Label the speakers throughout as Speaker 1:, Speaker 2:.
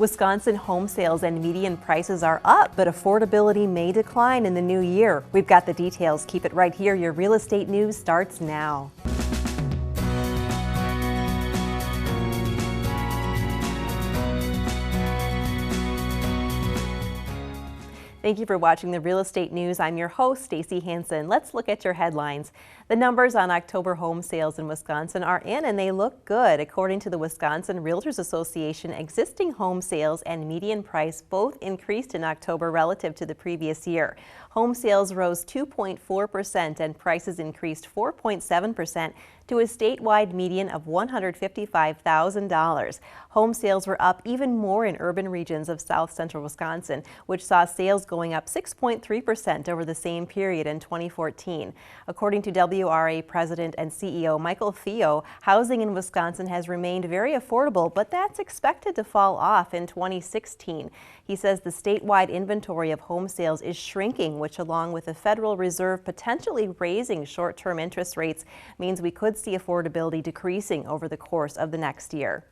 Speaker 1: Wisconsin home sales and median prices are up, but affordability may decline in the new year. We've got the details. Keep it right here. Your real estate news starts now. Thank you for watching the Real Estate News. I'm your host, Stacy Hansen. Let's look at your headlines. The numbers on October home sales in Wisconsin are in and they look good. According to the Wisconsin Realtors Association, existing home sales and median price both increased in October relative to the previous year. Home sales rose 2.4% and prices increased 4.7% to a statewide median of $155,000. Home sales were up even more in urban regions of south central Wisconsin, which saw sales going up 6.3% over the same period in 2014. According to WRA President and CEO Michael Theo, housing in Wisconsin has remained very affordable, but that's expected to fall off in 2016. He says the statewide inventory of home sales is shrinking, which along with the Federal Reserve potentially raising short-term interest rates means we could see affordability decreasing over the course of the next year.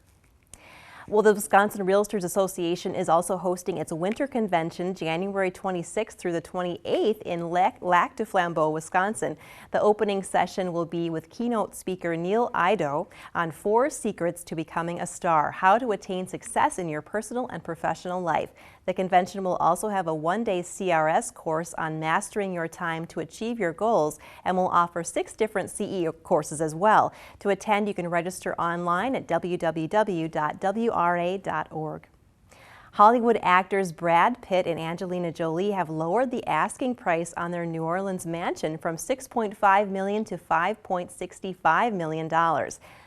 Speaker 1: Well, the Wisconsin Realtors Association is also hosting its winter convention January 26th through the 28th in Lac du Flambeau, Wisconsin. The opening session will be with keynote speaker Neil Ido on 4 secrets to becoming a star, how to attain success in your personal and professional life. The convention will also have a 1-day CRS course on mastering your time to achieve your goals and will offer 6 different CEO courses as well. To attend, you can register online at www.wra.org. Hollywood actors Brad Pitt and Angelina Jolie have lowered the asking price on their New Orleans mansion from $6.5 million to $5.65 million.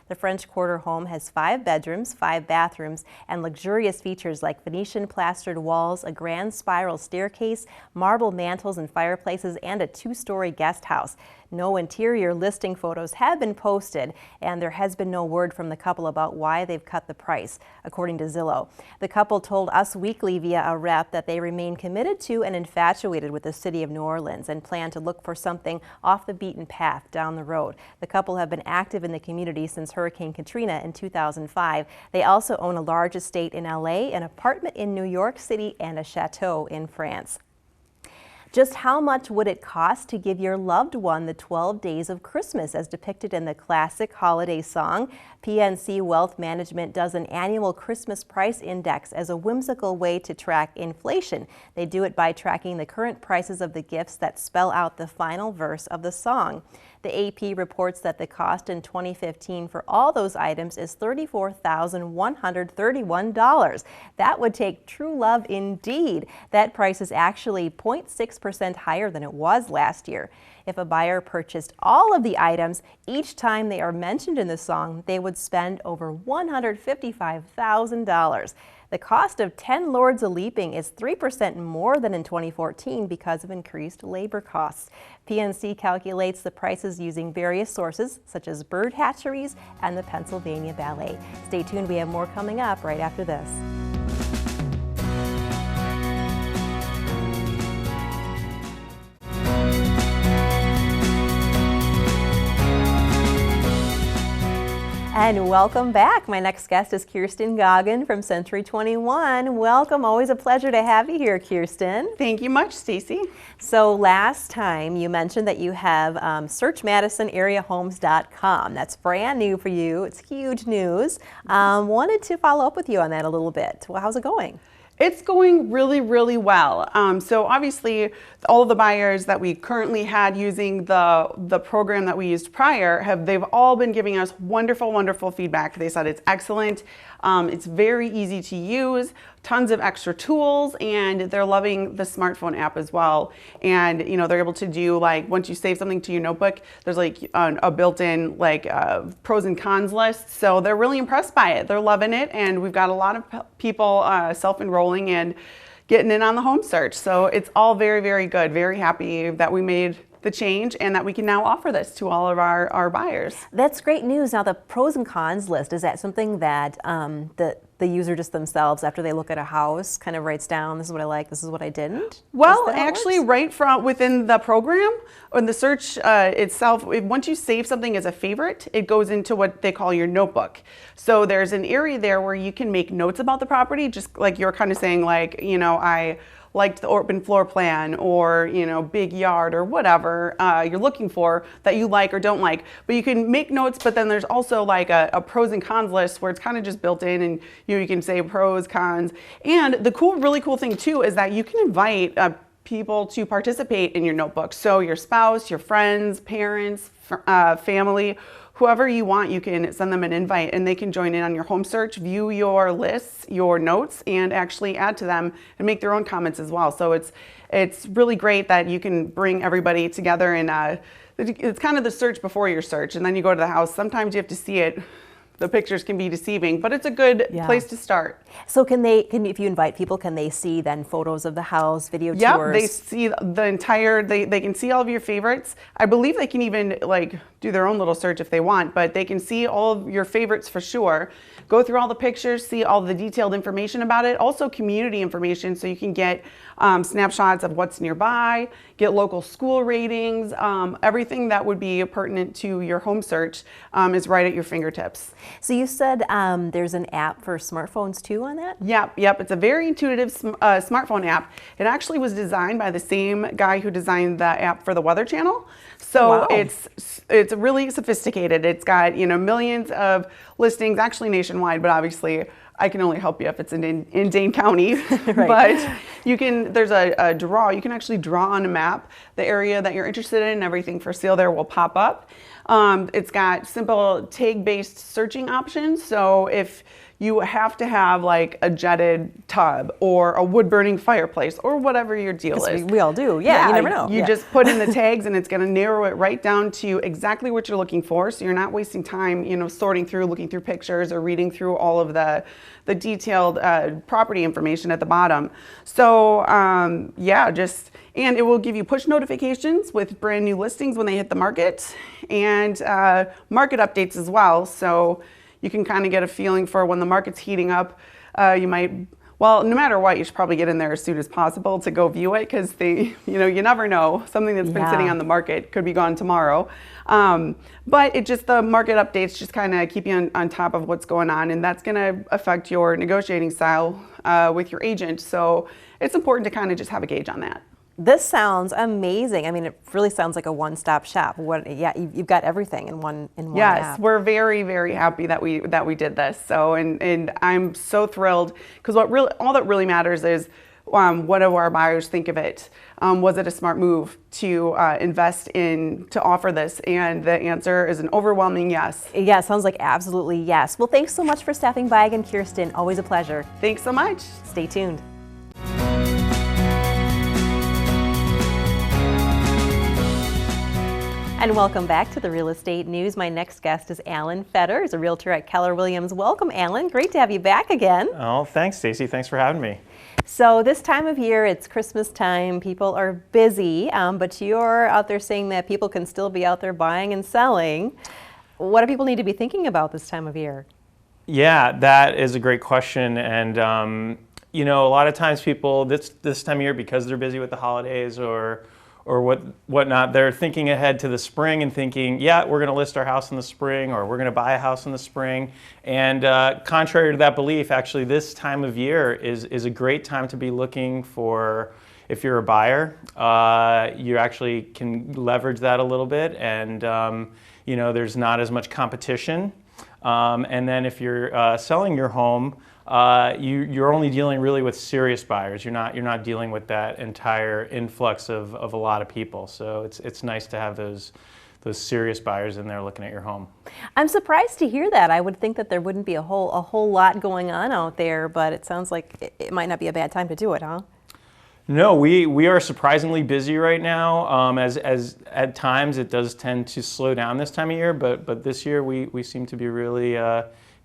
Speaker 1: The French Quarter home has 5 bedrooms, 5 bathrooms, and luxurious features like Venetian plastered walls, a grand spiral staircase, marble mantels and fireplaces, and a 2-story guest house. No interior listing photos have been posted, and there has been no word from the couple about why they've cut the price, according to Zillow. The couple told Us Weekly via a rep that they remain committed to and infatuated with the city of New Orleans and plan to look for something off the beaten path down the road. The couple have been active in the community since Hurricane Katrina in 2005. They also own a large estate in LA, an apartment in New York City, and a chateau in France. Just how much would it cost to give your loved one the 12 days of Christmas as depicted in the classic holiday song? PNC Wealth Management does an annual Christmas price index as a whimsical way to track inflation. They do it by tracking the current prices of the gifts that spell out the final verse of the song. The AP reports that the cost in 2015 for all those items is $34,131. That would take true love indeed. That price is actually 0.6% higher than it was last year. If a buyer purchased all of the items, each time they are mentioned in the song, they would spend over $155,000. The cost of 10 Lords a Leaping is 3% more than in 2014 because of increased labor costs. PNC calculates the prices using various sources, such as bird hatcheries and the Pennsylvania Ballet. Stay tuned, we have more coming up right after this. And welcome back. My next guest is Kirsten Goggin from Century 21. Welcome. Always a pleasure to have you here, Kirsten.
Speaker 2: Thank you much, Stacy.
Speaker 1: So last time you mentioned that you have searchmadisonareahomes.com. That's brand new for you. It's huge news. Wanted to follow up with you on that a little bit. Well, how's it going?
Speaker 2: It's going really, really well. So obviously, all of the buyers that we currently had using the program that we used prior, they've all been giving us wonderful, wonderful feedback. They said it's excellent. It's very easy to use, tons of extra tools, and they're loving the smartphone app as well. And you know, they're able to do, like, once you save something to your notebook, there's like a built-in pros and cons list. So they're really impressed by it. They're loving it, and we've got a lot of people self-enrolling and getting in on the home search. So it's all very, very good. Very happy that we made the change and that we can now offer this to all of our buyers.
Speaker 1: That's great news. Now, the pros and cons list, is that something that the the user just themselves, after they look at a house, kind of writes down, this is what I like, this is what I didn't?
Speaker 2: Well, actually, right from within the program, or in the search itself, once you save something as a favorite, it goes into what they call your notebook. So there's an area there where you can make notes about the property, just like you're kind of saying, like, you know, I liked the open floor plan, or, you know, big yard, or whatever you're looking for that you like or don't like. But you can make notes, but then there's also like a pros and cons list where it's kind of just built in, and you can say pros, cons. And the really cool thing too is that you can invite people to participate in your notebook. So your spouse, your friends, parents, family, whoever you want, you can send them an invite and they can join in on your home search, view your lists, your notes, and actually add to them and make their own comments as well. So it's really great that you can bring everybody together, and it's kind of the search before your search, and then you go to the house. Sometimes you have to see it. The pictures can be deceiving, but it's a good place to start.
Speaker 1: So if you invite people, can they see then photos of the house, video tours?
Speaker 2: Yeah, they see the entire, they can see all of your favorites. I believe they can even like do their own little search if they want, but they can see all of your favorites for sure. Go through all the pictures, see all the detailed information about it. Also community information, so you can get snapshots of what's nearby, get local school ratings, everything that would be pertinent to your home search is right at your fingertips.
Speaker 1: So you said there's an app for smartphones too on that?
Speaker 2: Yep. It's a very intuitive smartphone app. It actually was designed by the same guy who designed the app for the Weather Channel. So it's really sophisticated. It's got, you know, millions of listings, actually nationwide, but obviously I can only help you if it's in Dane County. But there's a draw. You can actually draw on a map the area that you're interested in, and everything for sale there will pop up. It's got simple tag-based searching options. So if you have to have like a jetted tub or a wood-burning fireplace or whatever your deal is.
Speaker 1: We all do, yeah, you never know.
Speaker 2: You just put in the tags and it's gonna narrow it right down to exactly what you're looking for, so you're not wasting time, you know, sorting through, looking through pictures or reading through all of the detailed property information at the bottom. So and it will give you push notifications with brand new listings when they hit the market, and market updates as well. So you can kind of get a feeling for when the market's heating up. No matter what, you should probably get in there as soon as possible to go view it, because you never know. Something that's been sitting on the market could be gone tomorrow. But the market updates just kind of keep you on top of what's going on, and that's going to affect your negotiating style with your agent. So it's important to kind of just have a gauge on that.
Speaker 1: This sounds amazing. I mean, it really sounds like a one-stop shop. You've got everything in one app.
Speaker 2: Yes, we're very, very happy that we did this. So, and I'm so thrilled, because all that really matters is what do our buyers think of it? Was it a smart move to invest in, to offer this? And the answer is an overwhelming yes.
Speaker 1: Yeah, it sounds like absolutely yes. Well, thanks so much for stopping by again, Kirsten. Always a pleasure.
Speaker 2: Thanks so much.
Speaker 1: Stay tuned. And welcome back to the Real Estate News. My next guest is Alan Fetter. He's a realtor at Keller Williams. Welcome, Alan. Great to have you back again.
Speaker 3: Oh, thanks, Stacy. Thanks for having me.
Speaker 1: So this time of year, it's Christmas time. People are busy, but you're out there saying that people can still be out there buying and selling. What do people need to be thinking about this time of year?
Speaker 3: Yeah, that is a great question. And, a lot of times people this time of year, because they're busy with the holidays or whatnot, they're thinking ahead to the spring and thinking, yeah, we're going to list our house in the spring, or we're going to buy a house in the spring. And contrary to that belief, actually this time of year is a great time to be looking for, if you're a buyer, you actually can leverage that a little bit, and there's not as much competition. And then if you're selling your home, you're only dealing really with serious buyers. You're not dealing with that entire influx of a lot of people. So it's nice to have those serious buyers in there looking at your home.
Speaker 1: I'm surprised to hear that. I would think that there wouldn't be a whole lot going on out there, but it sounds like it might not be a bad time to do it, huh?
Speaker 3: No, we are surprisingly busy right now. As at times it does tend to slow down this time of year, but this year we seem to be really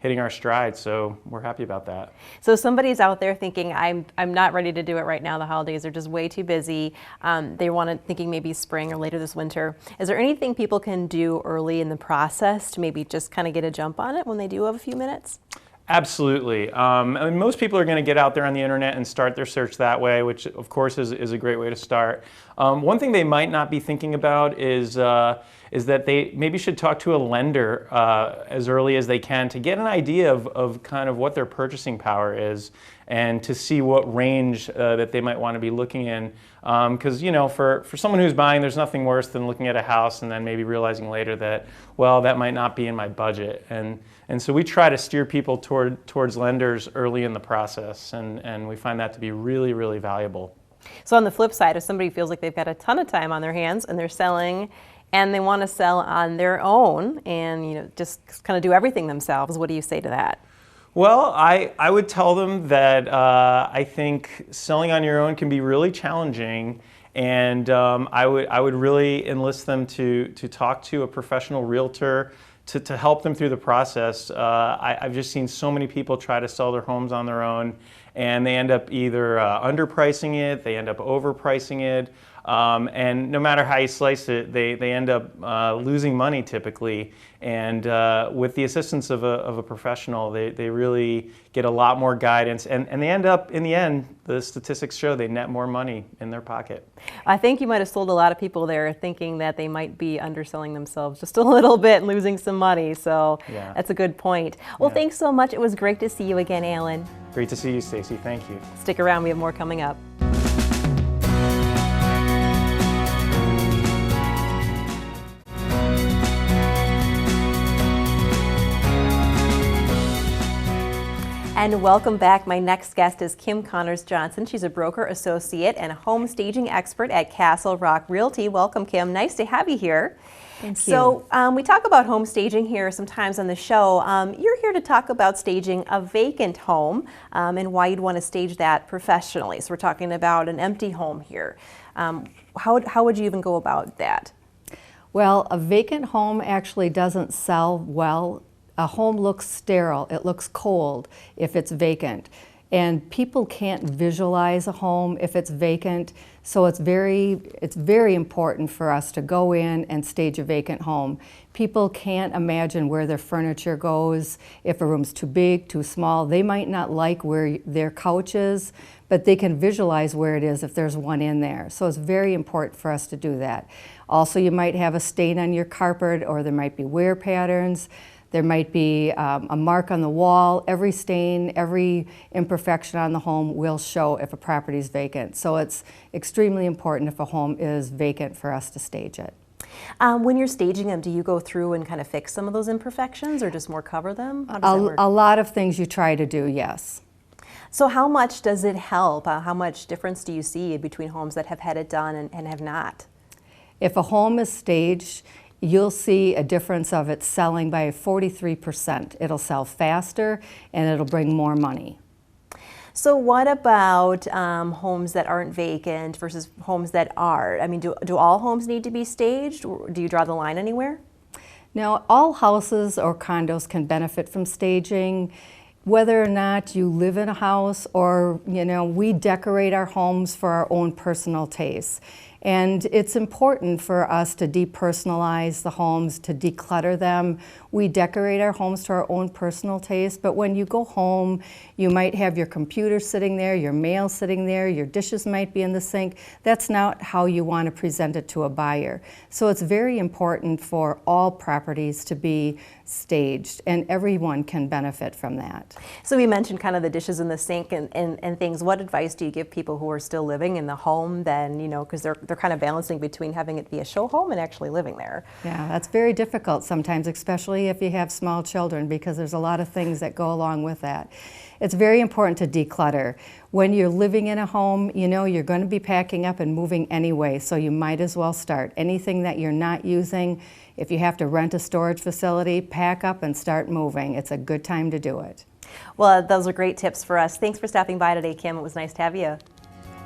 Speaker 3: hitting our stride, so we're happy about that.
Speaker 1: So somebody's out there thinking, I'm not ready to do it right now. The holidays are just way too busy. Thinking maybe spring or later this winter. Is there anything people can do early in the process to maybe just kind of get a jump on it when they do have a few minutes?
Speaker 3: Absolutely. I mean, most people are going to get out there on the internet and start their search that way, which of course is a great way to start. One thing they might not be thinking about is that they maybe should talk to a lender as early as they can to get an idea of kind of what their purchasing power is and to see what range that they might want to be looking in. Because for someone who's buying, there's nothing worse than looking at a house and then maybe realizing later that, well, that might not be in my budget. And so we try to steer people towards lenders early in the process, and we find that to be really, really valuable.
Speaker 1: So on the flip side, if somebody feels like they've got a ton of time on their hands and they're selling and they want to sell on their own and just kind of do everything themselves, what do you say to that?
Speaker 3: Well, I would tell them that I think selling on your own can be really challenging, and I would really enlist them to talk to a professional realtor to help them through the process. I've just seen so many people try to sell their homes on their own, and they end up either underpricing it, they end up overpricing it, and no matter how you slice it, they end up losing money typically. And with the assistance of a professional, they really get a lot more guidance, and they end up, in the end, the statistics show they net more money in their pocket.
Speaker 1: I think you might have sold a lot of people there thinking that they might be underselling themselves just a little bit and losing some money, so
Speaker 3: Yeah.
Speaker 1: That's a good point. Well,
Speaker 3: Yeah.
Speaker 1: Thanks so much. It was great to see you again, Alan.
Speaker 3: Great to see you, Stacy. Thank you.
Speaker 1: Stick around, we have more coming up. And welcome back. My next guest is Kim Connors-Johnson. She's a broker associate and a home staging expert at Castle Rock Realty. Welcome, Kim. Nice to have you here.
Speaker 4: Thank you.
Speaker 1: So we talk about home staging here sometimes on the show. You're here to talk about staging a vacant home and why you'd want to stage that professionally. So we're talking about an empty home here. How would you even go about that?
Speaker 4: Well, a vacant home actually doesn't sell well. A home looks sterile, it looks cold if it's vacant. And people can't visualize a home if it's vacant, so it's very important for us to go in and stage a vacant home. People can't imagine where their furniture goes, if a room's too big, too small. They might not like where their couch is, but they can visualize where it is if there's one in there. So it's very important for us to do that. Also, you might have a stain on your carpet, or there might be wear patterns. There might be a mark on the wall. Every stain, every imperfection on the home will show if a property is vacant. So it's extremely important if a home is vacant for us to stage it.
Speaker 1: When you're staging them, do you go through and kind of fix some of those imperfections or just more cover them? How does that work?
Speaker 4: A lot of things you try to do, yes.
Speaker 1: So how much does it help? How much difference do you see between homes that have had it done and have not?
Speaker 4: If a home is staged, you'll see a difference of it selling by 43%. It'll sell faster and it'll bring more money.
Speaker 1: So what about homes that aren't vacant versus homes that are? I mean, do all homes need to be staged, or do you draw the line anywhere?
Speaker 4: Now, all houses or condos can benefit from staging. Whether or not you live in a house or, we decorate our homes for our own personal tastes. And it's important for us to depersonalize the homes, to declutter them. We decorate our homes to our own personal taste, but when you go home, you might have your computer sitting there, your mail sitting there, your dishes might be in the sink. That's not how you want to present it to a buyer. So it's very important for all properties to be staged, and everyone can benefit from that.
Speaker 1: So we mentioned kind of the dishes in the sink and things. What advice do you give people who are still living in the home then, because they're kind of balancing between having it be a show home and actually living there?
Speaker 4: Yeah, that's very difficult sometimes, especially if you have small children, because there's a lot of things that go along with that. It's very important to declutter. When you're living in a home, you're going to be packing up and moving anyway, so you might as well start. Anything that you're not using, if you have to rent a storage facility, pack up and start moving. It's a good time to do it.
Speaker 1: Well, those are great tips for us. Thanks for stopping by today, Kim. It was nice to have you.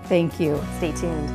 Speaker 4: Thank you.
Speaker 1: Stay tuned.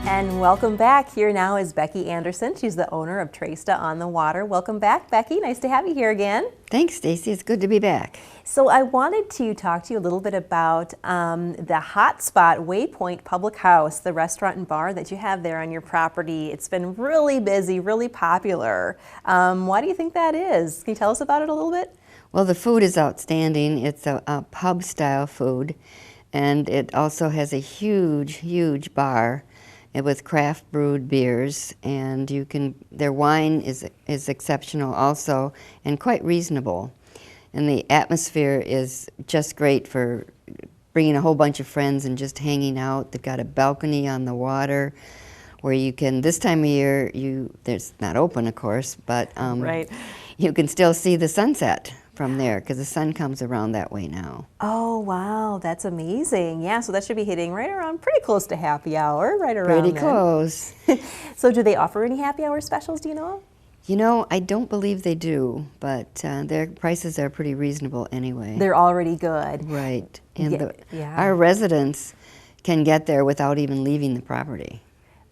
Speaker 1: And And welcome back. Here now is Becky Anderson. She's the owner of Tresta on the Water. Welcome back, Becky. Nice to have you here again.
Speaker 5: Thanks, Stacy. It's good to be back.
Speaker 1: So I wanted to talk to you a little bit about the hotspot Waypoint Public House, the restaurant and bar that you have there on your property. It's been really busy, really popular. Why do you think that is? Can you tell us about it a little bit?
Speaker 5: Well, the food is outstanding. It's a pub-style food, and it also has a huge, huge bar with craft brewed beers, and their wine is exceptional also and quite reasonable. And the atmosphere is just great for bringing a whole bunch of friends and just hanging out. They've got a balcony on the water where you can, this time of year, there's not open of course, but
Speaker 1: Right.
Speaker 5: you can still see the sunset from there because the sun comes around that way now.
Speaker 1: Oh, wow, that's amazing. Yeah, so that should be hitting right around pretty close to happy hour, right around
Speaker 5: Pretty
Speaker 1: then.
Speaker 5: close.
Speaker 1: So do they offer any happy hour specials, do you know?
Speaker 5: You know, I don't believe they do, but their prices are pretty reasonable anyway.
Speaker 1: They're already good.
Speaker 5: Right. And
Speaker 1: Yeah.
Speaker 5: our residents can get there without even leaving the property.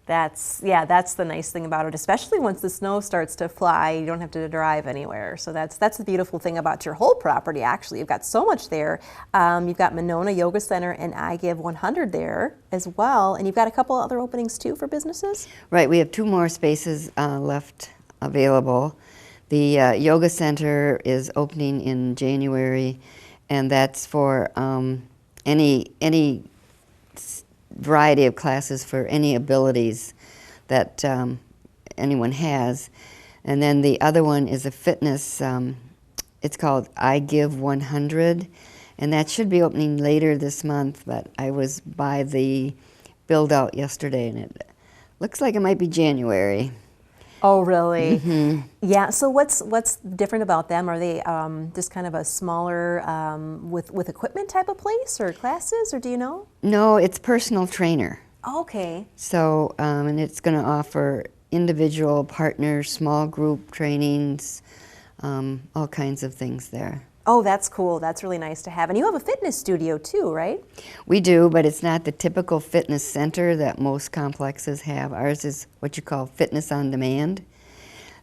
Speaker 1: That's the nice thing about it, especially once the snow starts to fly, you don't have to drive anywhere. So that's the beautiful thing about your whole property, actually. You've got so much there. You've got Monona Yoga Center and I Give 100 there as well. And you've got a couple other openings too for businesses?
Speaker 5: Right, we have 2 more spaces left available. The yoga center is opening in January, and that's for any variety of classes for any abilities that anyone has. And then the other one is a fitness, it's called I Give 100, and that should be opening later this month, but I was by the build out yesterday and it looks like it might be January.
Speaker 1: Oh, really?
Speaker 5: Mm-hmm.
Speaker 1: Yeah, so what's different about them? Are they just kind of a smaller, with equipment type of place or classes, or do you know?
Speaker 5: No, it's personal trainer.
Speaker 1: Okay.
Speaker 5: So, and it's going to offer individual, partner, small group trainings, all kinds of things there.
Speaker 1: Oh, that's cool. That's really nice to have. And you have a fitness studio too, right?
Speaker 5: We do, but it's not the typical fitness center that most complexes have. Ours is what you call fitness on demand.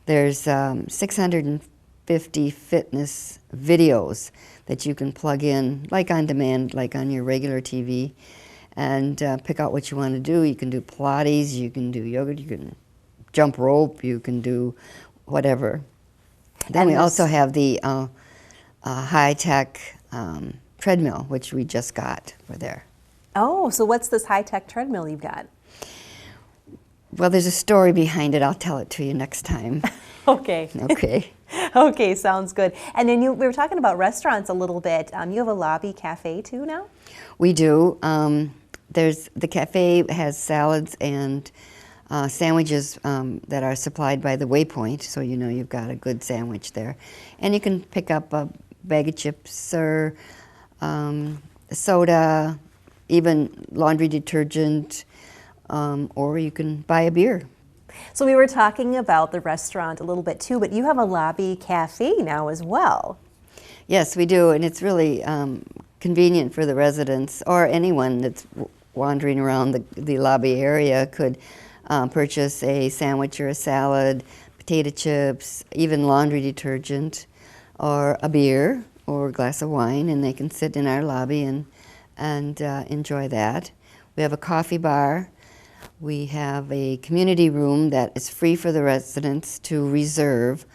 Speaker 5: There's 650 fitness videos that you can plug in, like on demand, like on your regular TV, and pick out what you want to do. You can do Pilates, you can do yoga, you can jump rope, you can do whatever. Then we also have the high-tech treadmill, which we just got for there.
Speaker 1: Oh, so what's this high-tech treadmill you've got?
Speaker 5: Well, there's a story behind it. I'll tell it to you next time.
Speaker 1: Okay.
Speaker 5: Okay.
Speaker 1: Okay, sounds good. And then we were talking about restaurants a little bit. You have a lobby cafe too now?
Speaker 5: We do. The cafe has salads and sandwiches that are supplied by the Waypoint, so you know you've got a good sandwich there. And you can pick up a bag of chips or soda, even laundry detergent, or you can buy a beer.
Speaker 1: So we were talking about the restaurant a little bit too, but you have a lobby cafe now as well.
Speaker 5: Yes, we do, and it's really convenient for the residents or anyone that's wandering around the lobby area could purchase a sandwich or a salad, potato chips, even laundry detergent, or a beer or a glass of wine, and they can sit in our lobby and enjoy that. We have a coffee bar. We have a community room that is free for the residents to reserve.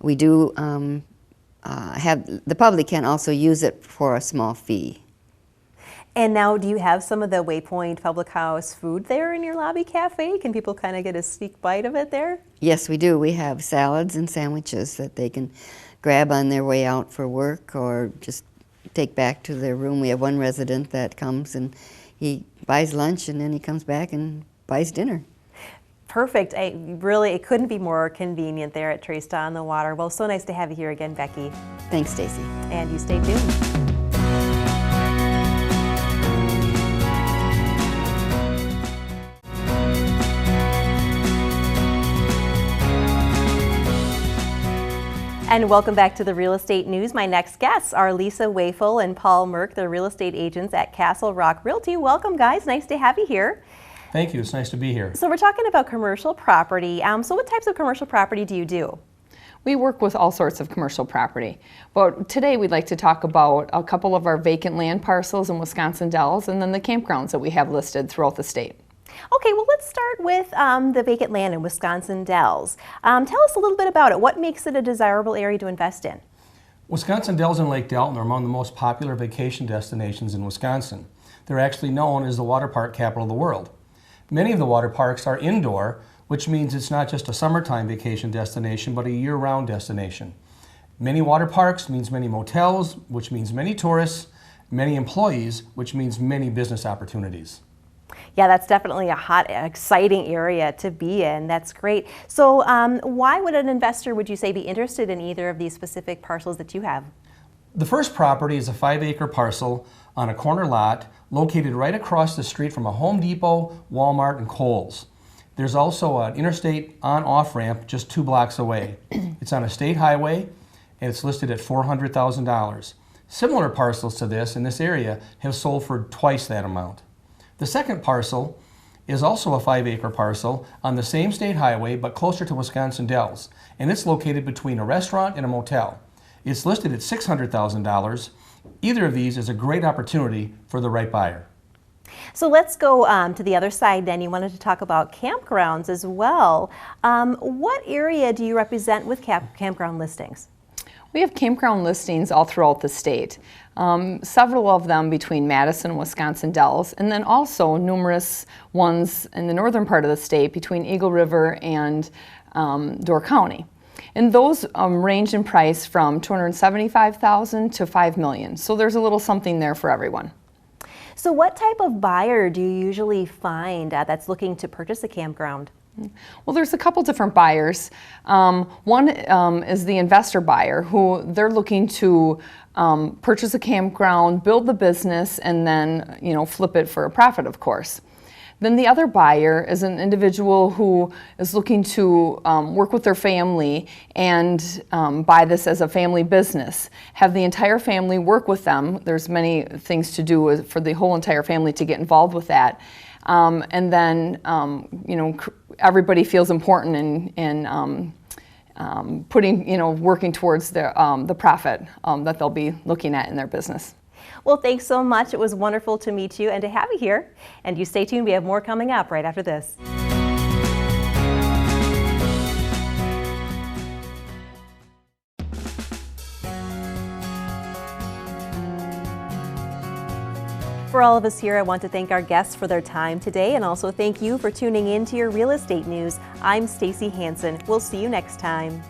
Speaker 5: We do the public can also use it for a small fee.
Speaker 1: And now, do you have some of the Waypoint Public House food there in your lobby cafe? Can people kind of get a sneak bite of it there?
Speaker 5: Yes, we do. We have salads and sandwiches that they can grab on their way out for work or just take back to their room. We have one resident that comes and he buys lunch and then he comes back and buys dinner.
Speaker 1: Perfect. It couldn't be more convenient there at Tresta on the Water. Well, so nice to have you here again, Becky.
Speaker 5: Thanks, Stacy.
Speaker 1: And you stay tuned. And welcome back to the Real Estate News. My next guests are Lisa Wafel and Paul Merck, the real estate agents at Castle Rock Realty. Welcome, guys. Nice to have you here.
Speaker 6: Thank you. It's nice to be here.
Speaker 1: So we're talking about commercial property. So what types of commercial property do you do?
Speaker 7: We work with all sorts of commercial property, but today we'd like to talk about a couple of our vacant land parcels in Wisconsin Dells and then the campgrounds that we have listed throughout the state.
Speaker 1: Okay, well, let's start with the vacant land in Wisconsin Dells. Tell us a little bit about it. What makes it a desirable area to invest in?
Speaker 6: Wisconsin Dells and Lake Delton are among the most popular vacation destinations in Wisconsin. They're actually known as the water park capital of the world. Many of the water parks are indoor, which means it's not just a summertime vacation destination, but a year-round destination. Many water parks means many motels, which means many tourists, many employees, which means many business opportunities.
Speaker 1: Yeah, that's definitely a hot, exciting area to be in. That's great. So why would an investor, would you say, be interested in either of these specific parcels that you have?
Speaker 6: The first property is a 5-acre parcel on a corner lot located right across the street from a Home Depot, Walmart, and Kohl's. There's also an interstate on-off ramp just 2 blocks away. It's on a state highway, and it's listed at $400,000. Similar parcels to this in this area have sold for twice that amount. The second parcel is also a 5-acre parcel on the same state highway but closer to Wisconsin Dells, and it's located between a restaurant and a motel. It's listed at $600,000. Either of these is a great opportunity for the right buyer.
Speaker 1: So let's go to the other side then. You wanted to talk about campgrounds as well. What area do you represent with campground listings?
Speaker 7: We have campground listings all throughout the state, several of them between Madison and Wisconsin Dells, and then also numerous ones in the northern part of the state between Eagle River and Door County. And those range in price from $275,000 to $5 million. So there's a little something there for everyone.
Speaker 1: So what type of buyer do you usually find that's looking to purchase a campground?
Speaker 7: Well, there's a couple different buyers. One is the investor buyer, who they're looking to purchase a campground, build the business, and then flip it for a profit, of course. Then the other buyer is an individual who is looking to work with their family and buy this as a family business. Have the entire family work with them. There's many things to do for the whole entire family to get involved with that. And then, everybody feels important in putting, working towards the profit that they'll be looking at in their business.
Speaker 1: Well, thanks so much. It was wonderful to meet you and to have you here. And you stay tuned. We have more coming up right after this. For all of us here, I want to thank our guests for their time today and also thank you for tuning in to your real estate news. I'm Stacy Hansen. We'll see you next time.